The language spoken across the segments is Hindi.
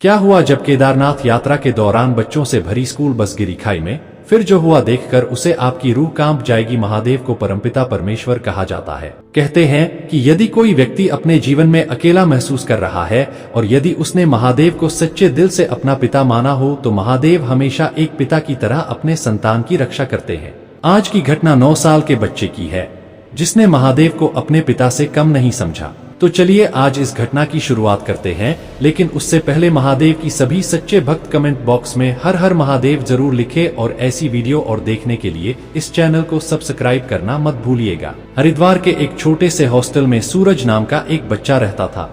क्या हुआ जब केदारनाथ यात्रा के दौरान बच्चों से भरी स्कूल बस गिरी खाई में। फिर जो हुआ देखकर उसे आपकी रूह कांप जाएगी। महादेव को परमपिता परमेश्वर कहा जाता है। कहते हैं कि यदि कोई व्यक्ति अपने जीवन में अकेला महसूस कर रहा है और यदि उसने महादेव को सच्चे दिल से अपना पिता माना हो तो महादेव हमेशा एक पिता की तरह अपने संतान की रक्षा करते हैं। आज की घटना 9 साल के बच्चे की है जिसने महादेव को अपने पिता से कम नहीं समझा। तो चलिए आज इस घटना की शुरुआत करते हैं, लेकिन उससे पहले महादेव की सभी सच्चे भक्त कमेंट बॉक्स में हर हर महादेव जरूर लिखें और ऐसी वीडियो और देखने के लिए इस चैनल को सब्सक्राइब करना मत भूलिएगा। हरिद्वार के एक छोटे से हॉस्टल में सूरज नाम का एक बच्चा रहता था।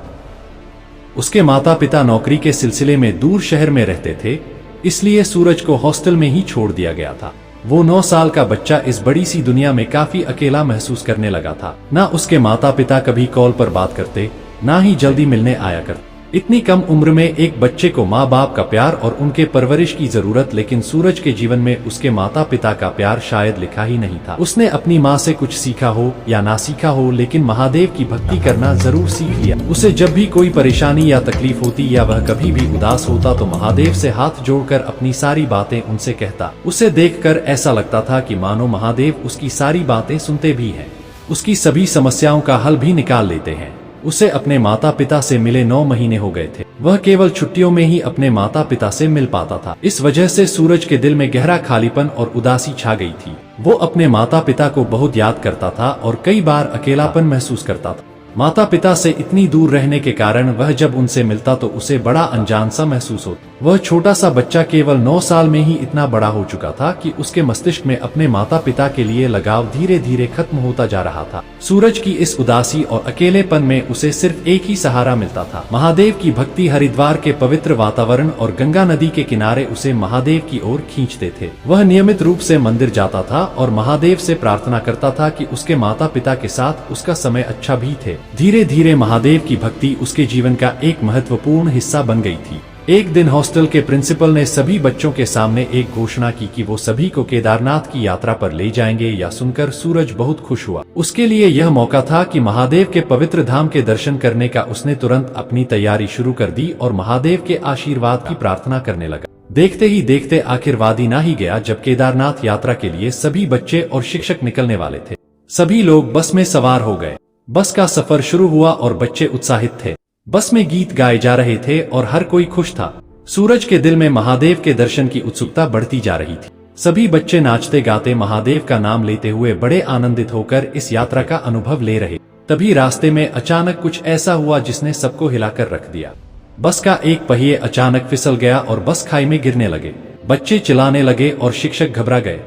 उसके माता पिता नौकरी के सिलसिले में दूर शहर में रहते थे, इसलिए सूरज को हॉस्टल में ही छोड़ दिया गया था। वो 9 साल का बच्चा इस बड़ी सी दुनिया में काफी अकेला महसूस करने लगा था। ना उसके माता पिता कभी कॉल पर बात करते, ना ही जल्दी मिलने आया करते। इतनी कम उम्र में एक बच्चे को माँ बाप का प्यार और उनके परवरिश की जरूरत, लेकिन सूरज के जीवन में उसके माता पिता का प्यार शायद लिखा ही नहीं था। उसने अपनी माँ से कुछ सीखा हो या ना सीखा हो, लेकिन महादेव की भक्ति करना जरूर सीख लिया। उसे जब भी कोई परेशानी या तकलीफ होती या वह कभी भी उदास होता तो महादेव से हाथ जोड़कर अपनी सारी बातें उनसे कहता। उसे देखकर ऐसा लगता था कि मानो महादेव उसकी सारी बातें सुनते भी हैं, उसकी सभी समस्याओं का हल भी निकाल लेते हैं। उसे अपने माता पिता से मिले 9 महीने हो गए थे। वह केवल छुट्टियों में ही अपने माता पिता से मिल पाता था। इस वजह से सूरज के दिल में गहरा खालीपन और उदासी छा गई थी। वो अपने माता पिता को बहुत याद करता था और कई बार अकेलापन महसूस करता था। माता पिता से इतनी दूर रहने के कारण वह जब उनसे मिलता तो उसे बड़ा अनजान सा महसूस होता। वह छोटा सा बच्चा केवल 9 साल में ही इतना बड़ा हो चुका था कि उसके मस्तिष्क में अपने माता पिता के लिए लगाव धीरे धीरे खत्म होता जा रहा था। सूरज की इस उदासी और अकेलेपन में उसे सिर्फ एक ही सहारा मिलता था, महादेव की भक्ति। हरिद्वार के पवित्र वातावरण और गंगा नदी के किनारे उसे महादेव की ओर खींचते थे। वह नियमित रूप से मंदिर जाता था और महादेव से प्रार्थना करता था कि उसके माता पिता के साथ उसका समय अच्छा भी थे। धीरे धीरे महादेव की भक्ति उसके जीवन का एक महत्वपूर्ण हिस्सा बन गई थी। एक दिन हॉस्टल के प्रिंसिपल ने सभी बच्चों के सामने एक घोषणा की कि वो सभी को केदारनाथ की यात्रा पर ले जाएंगे। यह सुनकर सूरज बहुत खुश हुआ। उसके लिए यह मौका था कि महादेव के पवित्र धाम के दर्शन करने का। उसने तुरंत अपनी तैयारी शुरू कर दी और महादेव के आशीर्वाद की प्रार्थना करने लगा। देखते ही देखते आखिर वादी ना ही गया जब केदारनाथ यात्रा के लिए सभी बच्चे और शिक्षक निकलने वाले थे। सभी लोग बस में सवार हो गए। बस का सफर शुरू हुआ और बच्चे उत्साहित थे। बस में गीत गाए जा रहे थे और हर कोई खुश था। सूरज के दिल में महादेव के दर्शन की उत्सुकता बढ़ती जा रही थी। सभी बच्चे नाचते गाते महादेव का नाम लेते हुए बड़े आनंदित होकर इस यात्रा का अनुभव ले रहे। तभी रास्ते में अचानक कुछ ऐसा हुआ जिसने सबको हिलाकर रख दिया। बस का एक पहिए अचानक फिसल गया और बस खाई में गिरने लगे। बच्चे चिल्लाने लगे और शिक्षक घबरा गए।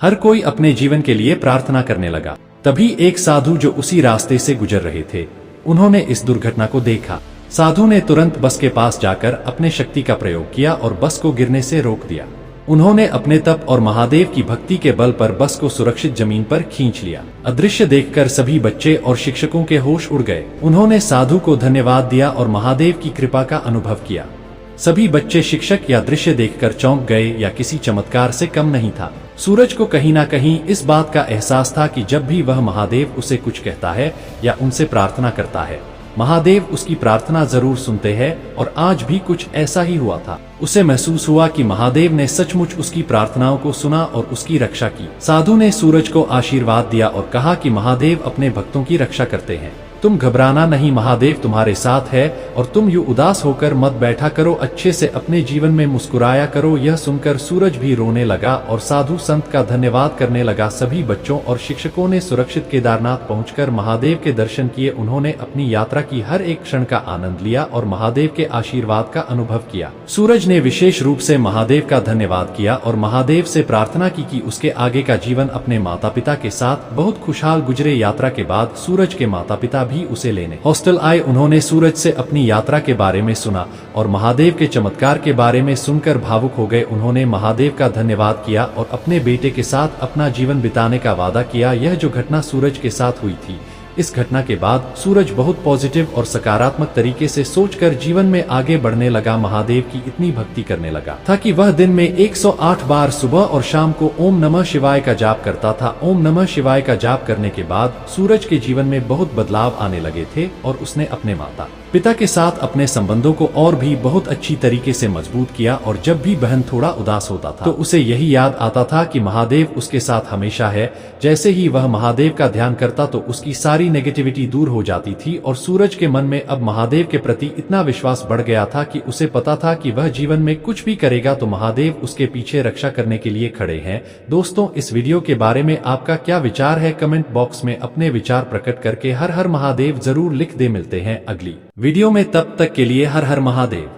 हर कोई अपने जीवन के लिए प्रार्थना करने लगा। तभी एक साधु जो उसी रास्ते से गुजर रहे थे, उन्होंने इस दुर्घटना को देखा। साधु ने तुरंत बस के पास जाकर अपने शक्ति का प्रयोग किया और बस को गिरने से रोक दिया। उन्होंने अपने तप और महादेव की भक्ति के बल पर बस को सुरक्षित जमीन पर खींच लिया। अदृश्य देखकर सभी बच्चे और शिक्षकों के होश उड़ गए। उन्होंने साधु को धन्यवाद दिया और महादेव की कृपा का अनुभव किया। सभी बच्चे शिक्षक या दृश्य देखकर चौंक गए। या किसी चमत्कार से कम नहीं था। सूरज को कहीं ना कहीं इस बात का एहसास था कि जब भी वह महादेव उसे कुछ कहता है या उनसे प्रार्थना करता है, महादेव उसकी प्रार्थना जरूर सुनते हैं। और आज भी कुछ ऐसा ही हुआ था। उसे महसूस हुआ कि महादेव ने सचमुच उसकी प्रार्थनाओं को सुना और उसकी रक्षा की। साधु ने सूरज को आशीर्वाद दिया और कहा कि महादेव अपने भक्तों की रक्षा करते हैं। तुम घबराना नहीं, महादेव तुम्हारे साथ है और तुम यूं उदास होकर मत बैठा करो, अच्छे से अपने जीवन में मुस्कुराया करो। यह सुनकर सूरज भी रोने लगा और साधु संत का धन्यवाद करने लगा। सभी बच्चों और शिक्षकों ने सुरक्षित केदारनाथ पहुंचकर महादेव के दर्शन किए। उन्होंने अपनी यात्रा की हर एक क्षण का आनंद लिया और महादेव के आशीर्वाद का अनुभव किया। सूरज ने विशेष रूप से महादेव का धन्यवाद किया और महादेव से प्रार्थना की कि उसके आगे का जीवन अपने माता पिता के साथ बहुत खुशहाल गुजरे। यात्रा के बाद सूरज के माता पिता भी उसे लेने हॉस्टल आए। उन्होंने सूरज से अपनी यात्रा के बारे में सुना और महादेव के चमत्कार के बारे में सुनकर भावुक हो गए। उन्होंने महादेव का धन्यवाद किया और अपने बेटे के साथ अपना जीवन बिताने का वादा किया। यह जो घटना सूरज के साथ हुई थी, इस घटना के बाद सूरज बहुत पॉजिटिव और सकारात्मक तरीके से सोचकर जीवन में आगे बढ़ने लगा। महादेव की इतनी भक्ति करने लगा था कि वह दिन में 108 बार सुबह और शाम को ओम नमः शिवाय का जाप करता था। ओम नमः शिवाय का जाप करने के बाद सूरज के जीवन में बहुत बदलाव आने लगे थे और उसने अपने माता पिता के साथ अपने संबंधों को और भी बहुत अच्छी तरीके से मजबूत किया। और जब भी बहन थोड़ा उदास होता था तो उसे यही याद आता था कि महादेव उसके साथ हमेशा है। जैसे ही वह महादेव का ध्यान करता तो उसकी सारी नेगेटिविटी दूर हो जाती थी और सूरज के मन में अब महादेव के प्रति इतना विश्वास बढ़ गया था कि उसे पता था कि वह जीवन में कुछ भी करेगा तो महादेव उसके पीछे रक्षा करने के लिए खड़े हैं। दोस्तों, इस वीडियो के बारे में आपका क्या विचार है? कमेंट बॉक्स में अपने विचार प्रकट करके हर हर महादेव जरूर लिख दे। मिलते हैं अगली वीडियो में, तब तक के लिए हर हर महादेव।